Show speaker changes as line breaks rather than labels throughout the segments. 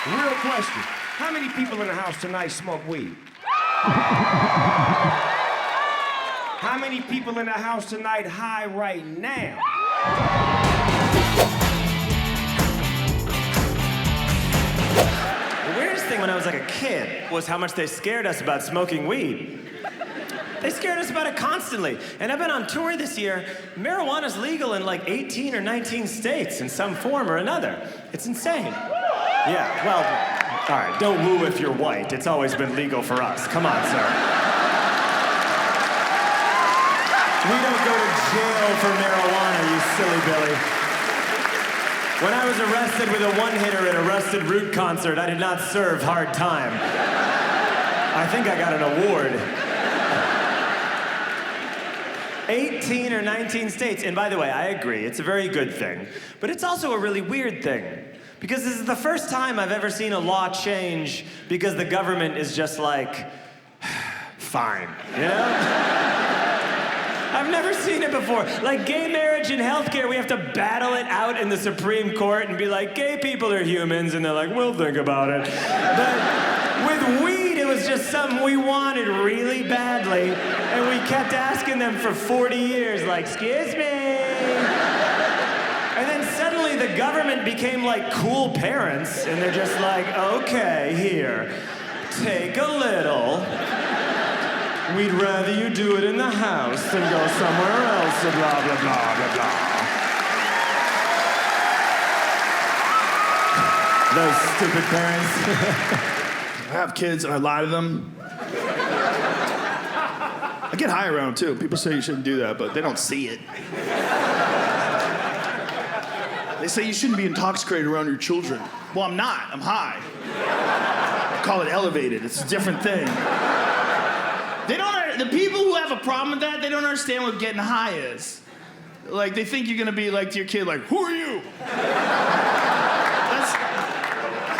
Real question. How many people in the house tonight smoke weed? How many people in the house tonight high right now?
The weirdest thing when I was like a kid was how much they scared us about smoking weed. They scared us about it constantly. And I've been on tour this year. Marijuana's legal in like 18 or 19 states in some form or another. It's insane. Yeah, well, all right, don't woo if you're white. It's always been legal for us. Come on, sir. We don't go to jail for marijuana, you silly Billy. When I was arrested with a one-hitter at a Rusted Root concert, I did not serve hard time. I think I got an award. 18 or 19 states. And by the way, I agree, it's a very good thing. But it's also a really weird thing. Because this is the first time I've ever seen a law change because the government is just like, fine, you know? I've never seen it before. Like gay marriage and healthcare, we have to battle it out in the Supreme Court and be like, gay people are humans, and they're like, we'll think about it. But with weed, it was just something we wanted really badly, and we kept asking them for 40 years, like, excuse me. And then suddenly the government became like cool parents, and they're just like, okay, here, take a little. We'd rather you do it in the house than go somewhere else, and blah, blah, blah, blah, blah. Those stupid parents.
I have kids and I lie to them. I get high around too. People say you shouldn't do that, but they don't see it. They say you shouldn't be intoxicated around your children. Well, I'm not. I'm high. I call it elevated. It's a different thing. The people who have a problem with that, they don't understand what getting high is. Like, they think you're gonna be like to your kid, like, who are you?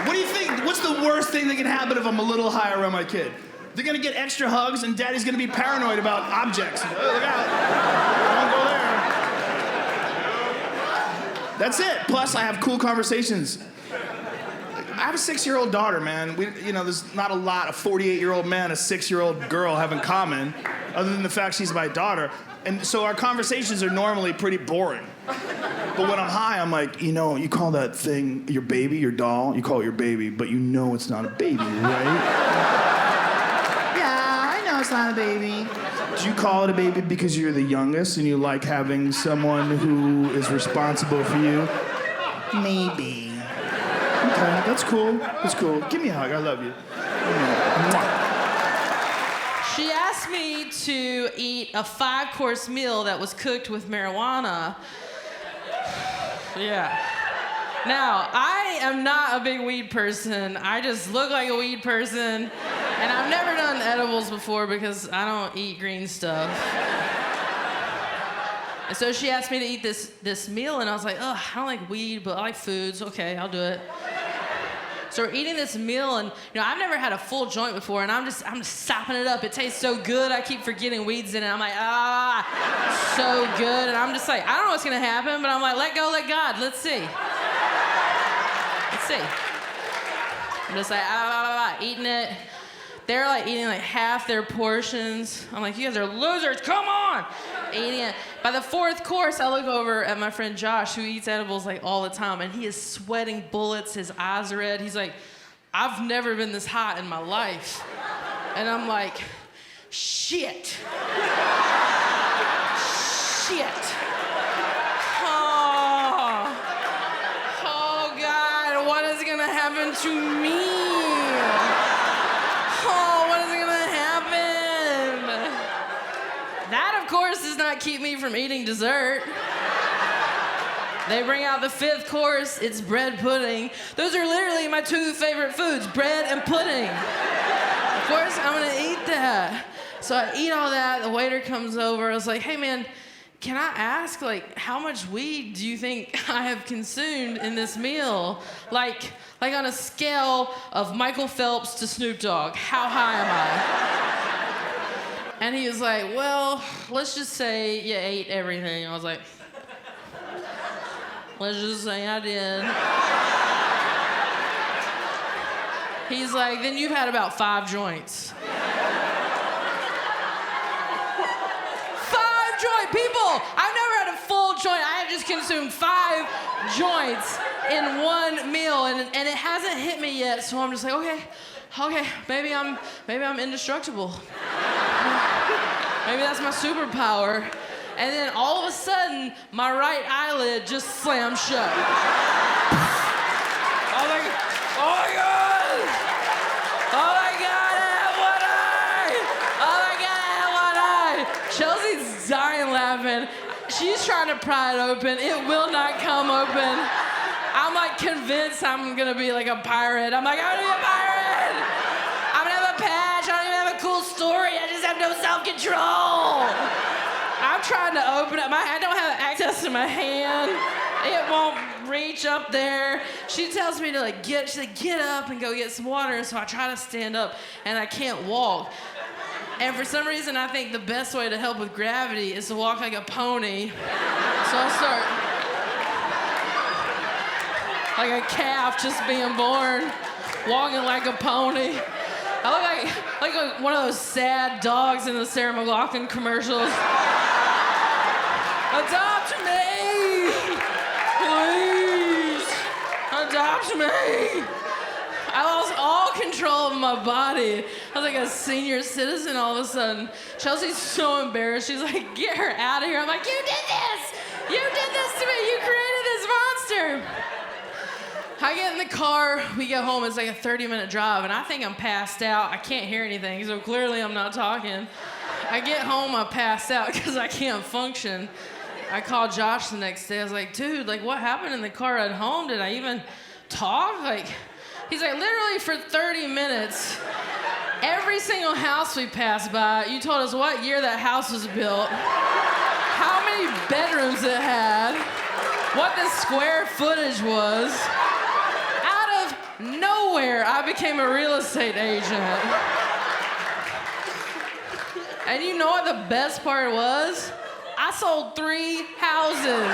What do you think? What's the worst thing that can happen if I'm a little high around my kid? They're gonna get extra hugs, and daddy's gonna be paranoid about objects. Oh, look out. Don't go there. That's it. Plus, I have cool conversations. I have a 6-year-old daughter, man. There's not a lot a 48-year-old man and a 6-year-old girl have in common, other than the fact she's my daughter. And so our conversations are normally pretty boring. But when I'm high, I'm like, you call that thing your baby, your doll, you call it your baby, but you know it's not a baby, right? Yeah, I know it's not a baby. Do you call it a baby because you're the youngest and you like having someone who is responsible for you? Maybe. Okay, that's cool. That's cool. Give me a hug. I love you.
She asked me to eat a 5-course meal that was cooked with marijuana. Yeah. Now, I am not a big weed person. I just look like a weed person. And I've never done edibles before because I don't eat green stuff. And so she asked me to eat this meal, and I was like, ugh, I don't like weed, but I like foods. Okay, I'll do it. So we're eating this meal, and I've never had a full joint before, and I'm just sopping it up. It tastes so good, I keep forgetting weed's in it. I'm like, so good. And I'm just like, I don't know what's gonna happen, but I'm like, let go, let God, let's see. Let's see. I'm just like, eating it. They're like eating like half their portions. I'm like, you guys are losers, come on! Eating it. By the 4th course, I look over at my friend Josh, who eats edibles like all the time, and he is sweating bullets, his eyes are red. He's like, I've never been this hot in my life. And I'm like, shit. Shit. Oh God, what is gonna happen to me? That, of course, does not keep me from eating dessert. They bring out the 5th course. It's bread pudding. Those are literally my 2 favorite foods, bread and pudding. Of course, I'm gonna eat that. So I eat all that. The waiter comes over. I was like, hey, man, can I ask, like, how much weed do you think I have consumed in this meal? Like on a scale of Michael Phelps to Snoop Dogg, how high am I? And he was like, well, let's just say you ate everything. I was like, let's just say I did. He's like, then you've had about 5 joints. 5 joint people! I've never had a full joint. I have just consumed 5 joints in one meal, and it hasn't hit me yet. So I'm just like, okay, maybe I'm indestructible. Maybe that's my superpower. And then all of a sudden, my right eyelid just slammed shut. I was like, oh my God! Oh my God, I have one eye! Oh my God, I have one eye! Chelsea's dying laughing. She's trying to pry it open. It will not come open. I'm like convinced I'm gonna be like a pirate. I'm like, I'm gonna be a pirate! I'm gonna have a patch. I don't even have a cool story. I just have no self-control. I'm trying to open up. I don't have access to my hand. It won't reach up there. She tells me to like get up and go get some water. So I try to stand up and I can't walk. And for some reason, I think the best way to help with gravity is to walk like a pony. So I start like a calf just being born, walking like a pony. I look like one of those sad dogs in the Sarah McLachlan commercials. Adopt me! Please! Adopt me! I lost all control of my body. I was like a senior citizen all of a sudden. Chelsea's so embarrassed. She's like, get her out of here. I'm like, you did this! You did this to me! You created this monster! I get in the car, we get home, it's like a 30-minute drive, and I think I'm passed out. I can't hear anything, so clearly I'm not talking. I get home, I pass out because I can't function. I called Josh the next day. I was like, dude, like what happened in the car at home? Did I even talk? Like, he's like, literally for 30 minutes, every single house we passed by, you told us what year that house was built, how many bedrooms it had, what the square footage was. Out of nowhere, I became a real estate agent. And you know what the best part was? I sold 3 houses.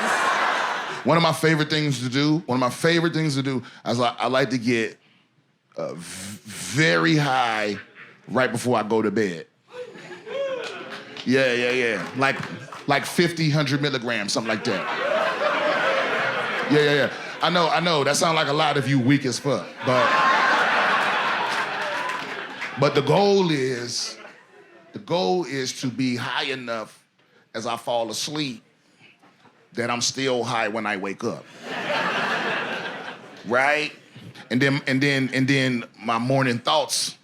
One of my favorite things to do is I like to get very high right before I go to bed. Yeah. Like 50, 100 milligrams, something like that. Yeah. I know. That sounds like a lot if you weak as fuck. But the goal is to be high enough as I fall asleep that I'm still high when I wake up. Right? And then my morning thoughts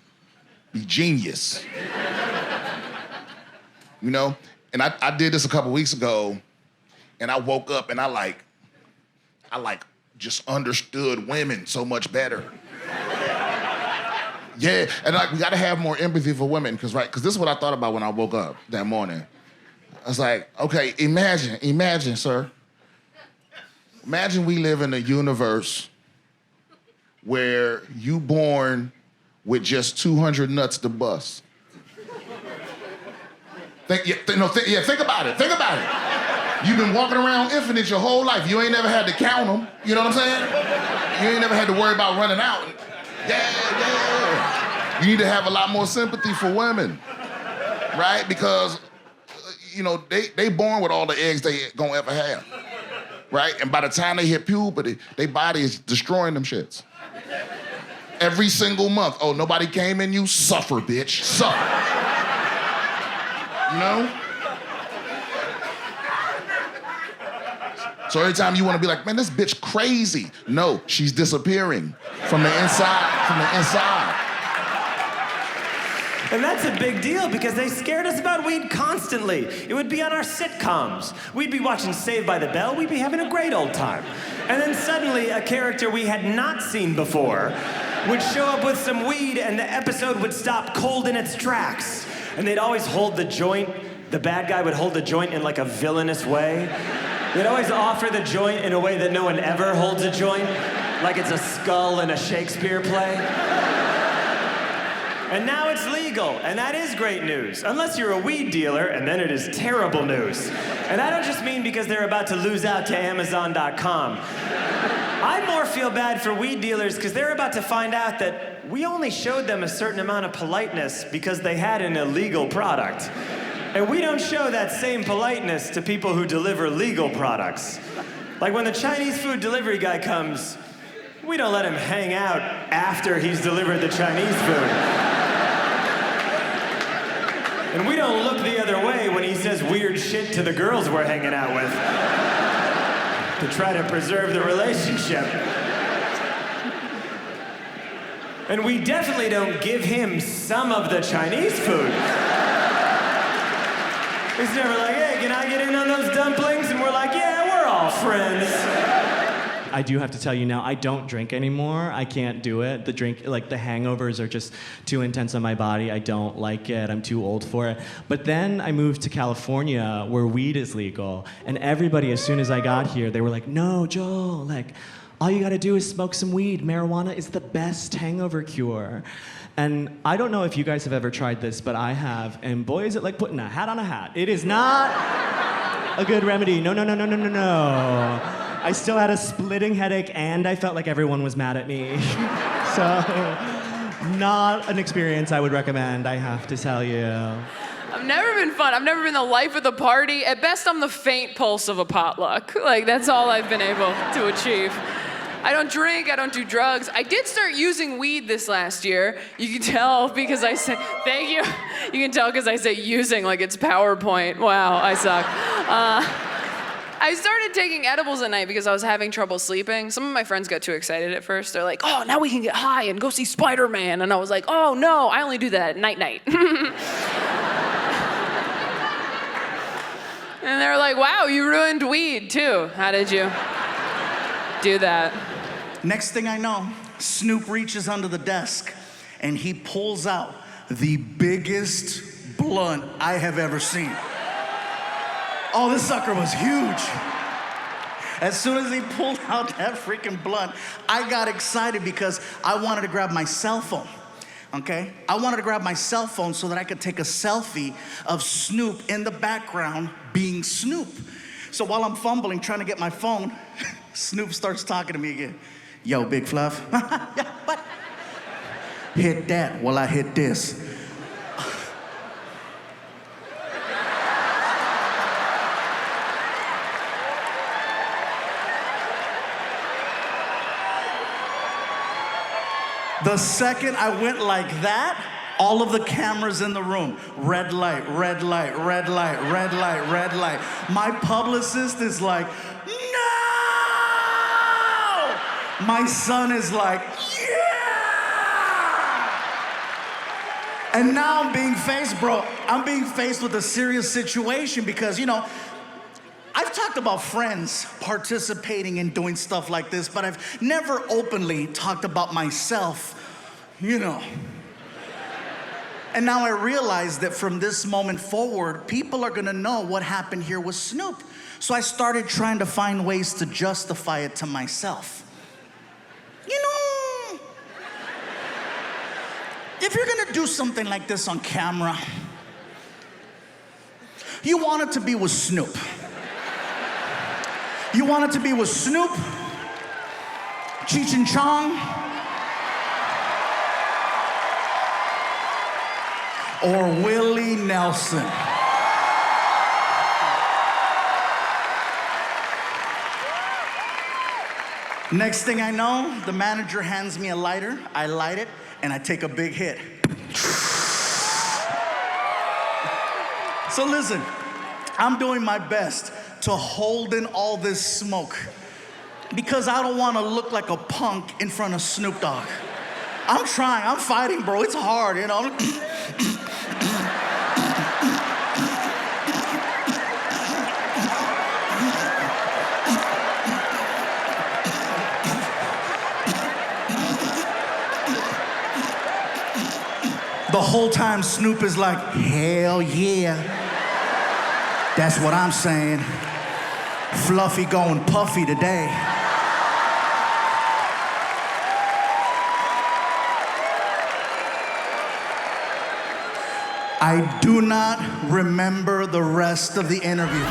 be genius. You know? And I did this a couple weeks ago, and I woke up and I just understood women so much better. Yeah, and we gotta have more empathy for women, because this is what I thought about when I woke up that morning. I was like, okay, imagine, sir. Imagine we live in a universe where you born with just 200 nuts to bust. Think about it. You've been walking around infinite your whole life. You ain't never had to count them. You know what I'm saying? You ain't never had to worry about running out. Yeah. You need to have a lot more sympathy for women, right? Because, they born with all the eggs they gonna ever have, right? And by the time they hit puberty, their body is destroying them shits. Every single month. Oh, nobody came in you? Suffer, bitch. Suffer. You know? So every time you want to be like, man, this bitch crazy. No, she's disappearing from the inside.
And that's a big deal because they scared us about weed constantly. It would be on our sitcoms. We'd be watching Saved by the Bell. We'd be having a great old time. And then suddenly a character we had not seen before would show up with some weed and the episode would stop cold in its tracks. And they'd always hold the joint. The bad guy would hold the joint in like a villainous way. They'd always offer the joint in a way that no one ever holds a joint, like it's a skull in a Shakespeare play. And now it's legal, and that is great news. Unless you're a weed dealer, and then it is terrible news. And I don't just mean because they're about to lose out to Amazon.com. I more feel bad for weed dealers because they're about to find out that we only showed them a certain amount of politeness because they had an illegal product. And we don't show that same politeness to people who deliver legal products. Like when the Chinese food delivery guy comes, we don't let him hang out after he's delivered the Chinese food. And we don't look the other way when he says weird shit to the girls we're hanging out with to try to preserve the relationship. And we definitely don't give him some of the Chinese food. He's never like, hey, can I get in on those dumplings? And we're like, yeah, we're all friends.
I do have to tell you now, I don't drink anymore. I can't do it. The hangovers are just too intense on my body. I don't like it. I'm too old for it. But then I moved to California where weed is legal. And everybody, as soon as I got here, they were like, no, Joel, all you gotta do is smoke some weed. Marijuana is the best hangover cure. And I don't know if you guys have ever tried this, but I have. And boy, is it like putting a hat on a hat. It is not a good remedy. No. I still had a splitting headache and I felt like everyone was mad at me. So, not an experience I would recommend, I have to tell you.
I've never been fun. I've never been the life of the party. At best, I'm the faint pulse of a potluck. That's all I've been able to achieve. I don't drink, I don't do drugs. I did start using weed this last year. You can tell because I said, thank you. You can tell because I say using like it's PowerPoint. Wow, I suck. I started taking edibles at night because I was having trouble sleeping. Some of my friends got too excited at first. They're like, oh, now we can get high and go see Spider-Man. And I was like, oh no, I only do that at night. And they're like, wow, you ruined weed too. How did you do that?
Next thing I know, Snoop reaches under the desk and he pulls out the biggest blunt I have ever seen. Oh, this sucker was huge. As soon as he pulled out that freaking blunt, I got excited because I wanted to grab my cell phone, okay? I wanted to grab my cell phone so that I could take a selfie of Snoop in the background being Snoop. So while I'm fumbling, trying to get my phone, Snoop starts talking to me again. Yo, Big Fluff. Yeah, what? Hit that while I hit this. The second I went like that, all of the cameras in the room, red light, red light, red light, red light, red light. My publicist is like, no! My son is like, yeah! And now I'm being faced with a serious situation because, I've talked about friends participating in doing stuff like this, but I've never openly talked about myself, And now I realize that from this moment forward, people are gonna know what happened here with Snoop. So I started trying to find ways to justify it to myself. If you're gonna do something like this on camera, you want it to be with Snoop. You want it to be with Snoop, Cheech and Chong, or Willie Nelson. Next thing I know, the manager hands me a lighter, I light it, and I take a big hit. So listen, I'm doing my best to hold in all this smoke because I don't want to look like a punk in front of Snoop Dogg. I'm trying, I'm fighting, bro. It's hard, The whole time Snoop is like, hell yeah. That's what I'm saying. Fluffy going puffy today. I do not remember the rest of the interview.